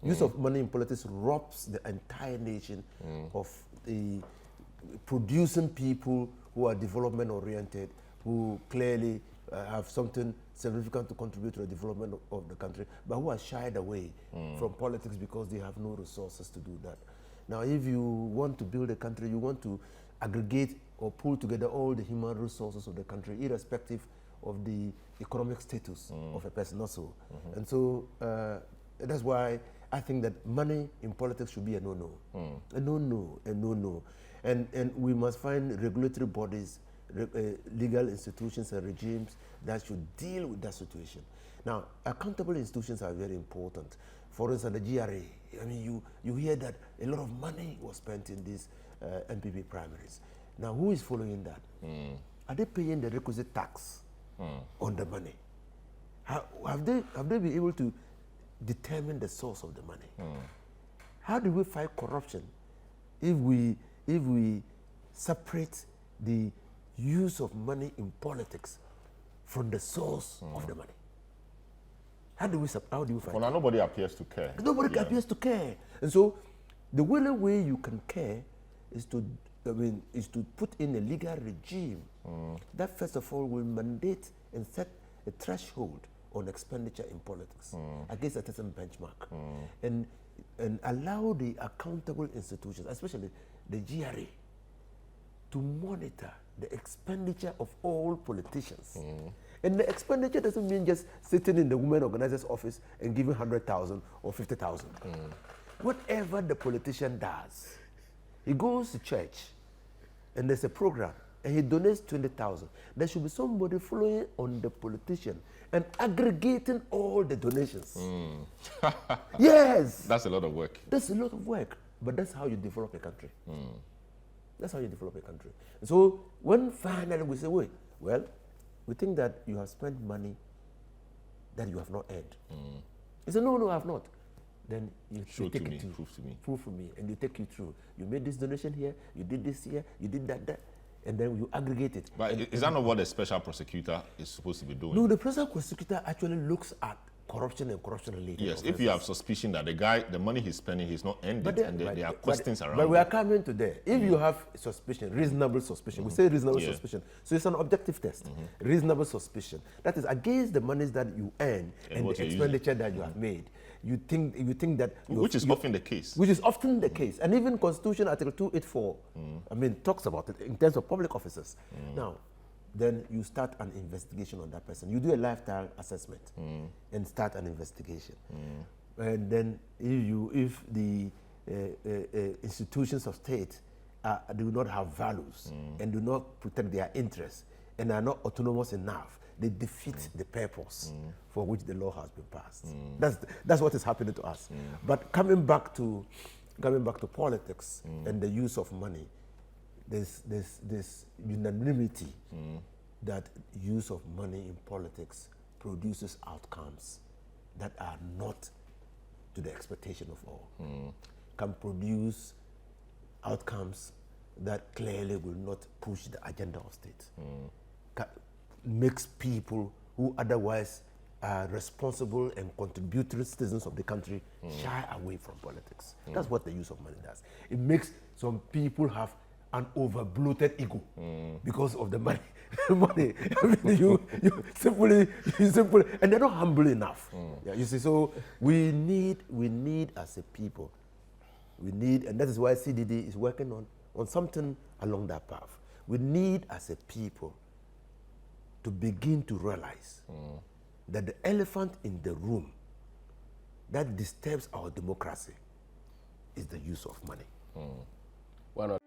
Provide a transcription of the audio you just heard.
Use of money in politics robs the entire nation of the producing people who are development oriented, who clearly have something significant to contribute to the development of the country, but who are shied away from politics because they have no resources to do that. Now, if you want to build a country, you want to aggregate or pull together all the human resources of the country, irrespective of the economic status of a person also. And so that's why I think that money in politics should be a no-no. A no-no, a no-no. And we must find regulatory bodies, legal institutions and regimes that should deal with that situation. Now, accountable institutions are very important. For instance, the GRA. I mean, you hear that a lot of money was spent in these MPP primaries. Now, who is following that? Are they paying the requisite tax on the money? Have they been able to determine the source of the money? How do we fight corruption if we separate the use of money in politics from the source of the money? How do we fight? Well, now nobody appears to care. Nobody appears to care. And so the only way you can care is to put in a legal regime that first of all will mandate and set a threshold on expenditure in politics against a certain benchmark, and allow the accountable institutions, especially the GRA, to monitor the expenditure of all politicians. And the expenditure doesn't mean just sitting in the women organizer's office and giving 100,000 or 50,000. Whatever the politician does, he goes to church and there's a program and he donates 20,000. There should be somebody following on the politician and aggregating all the donations. Yes. That's a lot of work. That's a lot of work, but that's how you develop a country. That's how you develop a country. And so when finally we say, wait, well, we think that you have spent money that you have not earned. He said, no, I have not. Then you take it to prove to me, and you take you through. You made this donation here, you did this here, you did that, and then you aggregate it. But is that not what the special prosecutor is supposed to be doing? No, the special prosecutor actually looks at corruption and corruption-related Yes, offenses. if you have suspicion that the money he's spending, he's not earned it, and there are questions around But we it. are coming to there. If you have suspicion, reasonable suspicion, we say reasonable suspicion. So it's an objective test. Reasonable suspicion. That is against the monies that you earn and the expenditure that you have made. You think that... Which is often the case. Which is often the case. And even Constitution Article 284, talks about it in terms of public officers. Now, then you start an investigation on that person. You do a lifestyle assessment and start an investigation. And then if the institutions of state do not have values and do not protect their interests and are not autonomous enough, they defeat the purpose for which the law has been passed. That's what is happening to us. But coming back to politics and the use of money, there's unanimity that use of money in politics produces outcomes that are not to the expectation of all. Can produce outcomes that clearly will not push the agenda of state. Makes people who otherwise are responsible and contributory citizens of the country shy away from politics. That's what the use of money does. It makes some people have an over-bloated ego because of the money. Money. I mean, you simply, and they're not humble enough. Yeah, you see, so we need as a people, and that is why CDD is working on something along that path. We need as a people to begin to realize that the elephant in the room that disturbs our democracy is the use of money. Why not?